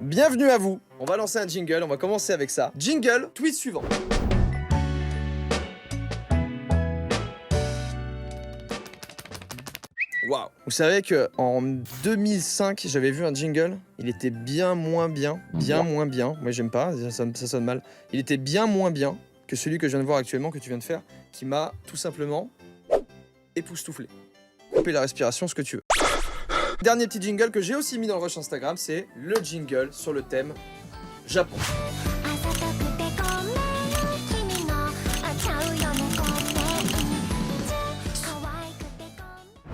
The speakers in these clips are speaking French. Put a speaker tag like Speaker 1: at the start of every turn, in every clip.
Speaker 1: Bienvenue à vous. On va lancer un jingle, on va commencer avec ça. Jingle, tweet suivant. Waouh. Vous savez que en 2005, j'avais vu un jingle. Il était bien moins bien. Moi, j'aime pas, ça sonne mal. Il était bien moins bien que celui que je viens de voir actuellement, que tu viens de faire, qui m'a tout simplement époustouflé. Couper la respiration, ce que tu veux. Dernier petit jingle que j'ai aussi mis dans le rush Instagram, c'est le jingle sur le thème Japon.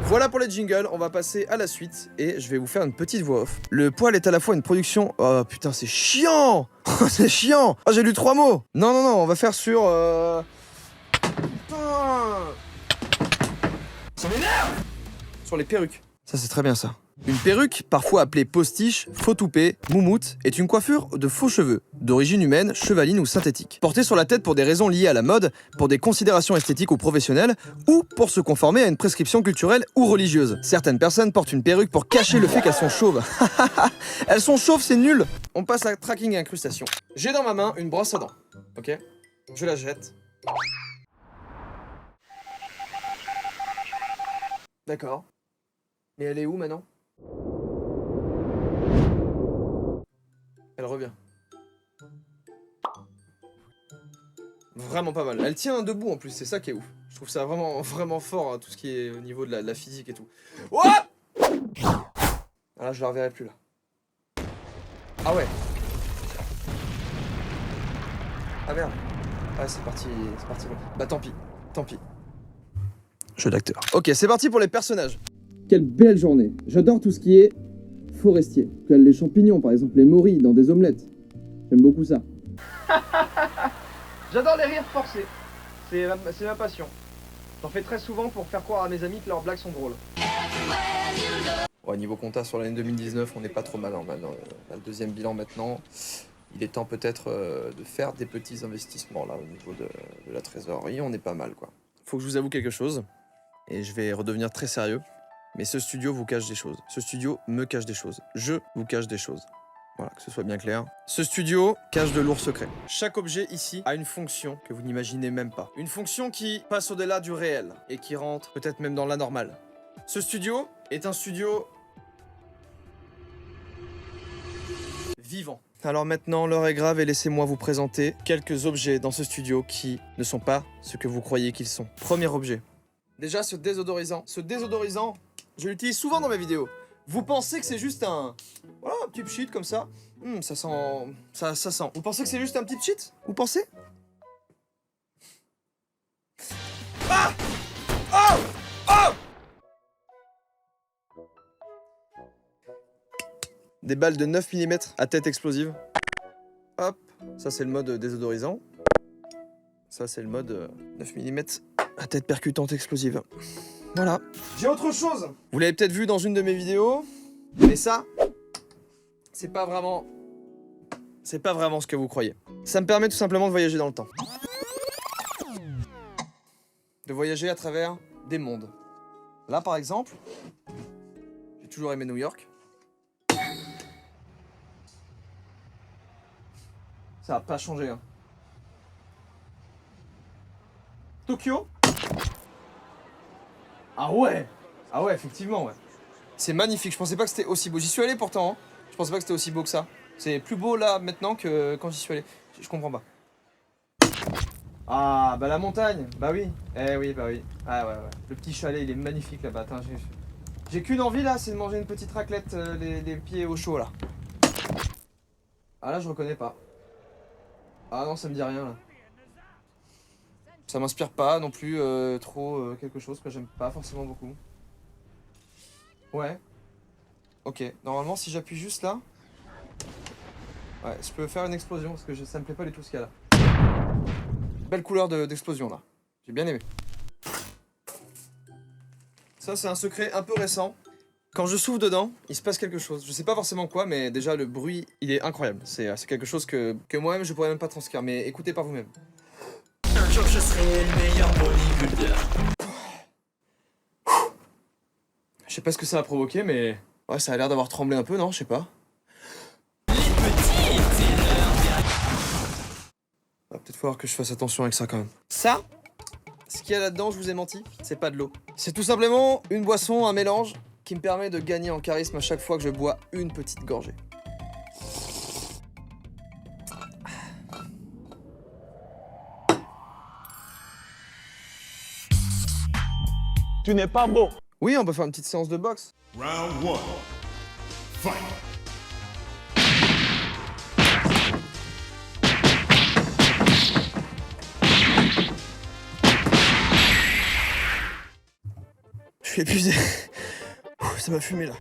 Speaker 1: Voilà pour les jingles, on va passer à la suite et je vais vous faire une petite voix off. Le poil est à la fois une production... Oh putain, c'est chiant. C'est chiant. Oh, j'ai lu 3 mots. Non, on va faire sur... Putain. Ça m'énerve. Sur les perruques. Ça, c'est très bien, ça. Une perruque, parfois appelée postiche, faux toupet, moumoute, est une coiffure de faux cheveux, d'origine humaine, chevaline ou synthétique. Portée sur la tête pour des raisons liées à la mode, pour des considérations esthétiques ou professionnelles, ou pour se conformer à une prescription culturelle ou religieuse. Certaines personnes portent une perruque pour cacher le fait qu'elles sont chauves. Elles sont chauves, c'est nul. On passe à tracking et incrustation. J'ai dans ma main une brosse à dents, ok? Je la jette. D'accord. Mais elle est où maintenant? Elle revient. Vraiment pas mal. Elle tient debout en plus, c'est ça qui est ouf. Je trouve ça vraiment fort, hein, tout ce qui est au niveau de la physique et tout. Oh là, je la reverrai plus là. Ah ouais. Ah merde. Ah c'est parti. Bah tant pis. Jeu d'acteur. Ok, c'est parti pour les personnages.
Speaker 2: Quelle belle journée. J'adore tout ce qui est forestier. Comme les champignons, par exemple, les morilles dans des omelettes. J'aime beaucoup ça.
Speaker 1: J'adore les rires forcés. C'est ma passion. J'en fais très souvent pour faire croire à mes amis que leurs blagues sont drôles. Ouais, niveau compta sur l'année 2019, on n'est pas trop mal. On a le deuxième bilan maintenant. Il est temps peut-être de faire des petits investissements là au niveau de la trésorerie. On est pas mal quoi. Faut que je vous avoue quelque chose. Et je vais redevenir très sérieux. Mais ce studio vous cache des choses. Ce studio me cache des choses. Je vous cache des choses. Voilà, que ce soit bien clair. Ce studio cache de lourds secrets. Chaque objet ici a une fonction que vous n'imaginez même pas. Une fonction qui passe au-delà du réel et qui rentre peut-être même dans l'anormal. Ce studio est un studio vivant. Alors maintenant, l'heure est grave et laissez-moi vous présenter quelques objets dans ce studio qui ne sont pas ce que vous croyez qu'ils sont. Premier objet. Déjà, ce désodorisant. Je l'utilise souvent dans mes vidéos. Vous pensez que c'est juste un... Voilà, un petit pchit comme ça. Ça sent... Ça sent. Vous pensez que c'est juste un petit pchit? Vous pensez? Ah! Oh! Oh! Des balles de 9 mm à tête explosive. Hop. Ça, c'est le mode désodorisant. Ça, c'est le mode 9 mm à tête percutante explosive. Voilà. J'ai autre chose. Vous l'avez peut-être vu dans une de mes vidéos, mais ça, c'est pas vraiment ce que vous croyez. Ça me permet tout simplement de voyager dans le temps. De voyager à travers des mondes. Là, par exemple, j'ai toujours aimé New York. Ça n'a pas changé, hein. Tokyo. Ah ouais, effectivement, ouais. C'est magnifique, je pensais pas que c'était aussi beau. J'y suis allé pourtant, hein. Je pensais pas que c'était aussi beau que ça. C'est plus beau là, maintenant, que quand j'y suis allé. Je comprends pas. Ah, bah la montagne, bah oui. Eh oui, bah oui. Ah ouais. Le petit chalet, il est magnifique là-bas. Attends, j'ai qu'une envie là, c'est de manger une petite raclette, les pieds au chaud là. Ah là, je reconnais pas. Ah non, ça me dit rien là. Ça m'inspire pas non plus trop quelque chose que j'aime pas forcément beaucoup. Ouais. Ok, normalement si j'appuie juste là... Ouais, je peux faire une explosion parce que ça me plaît pas du tout ce qu'il y a là. Belle couleur d'explosion là. J'ai bien aimé. Ça c'est un secret un peu récent. Quand je souffle dedans, il se passe quelque chose. Je sais pas forcément quoi, mais déjà le bruit, il est incroyable. C'est quelque chose que moi-même je pourrais même pas transcrire, mais écoutez par vous-même. Un jour je serai le meilleur bodybuilder. Je sais pas ce que ça a provoqué, mais... Ouais, ça a l'air d'avoir tremblé un peu, non? Je sais pas. Peut-être falloir que je fasse attention avec ça quand même. Ça, ce qu'il y a là-dedans, je vous ai menti, c'est pas de l'eau. C'est tout simplement une boisson, un mélange, qui me permet de gagner en charisme à chaque fois que je bois une petite gorgée.
Speaker 3: Tu n'es pas beau.
Speaker 1: Oui, on peut faire une petite séance de boxe.
Speaker 4: Round one. Fight.
Speaker 1: Je suis épuisé. Ça m'a fumé là.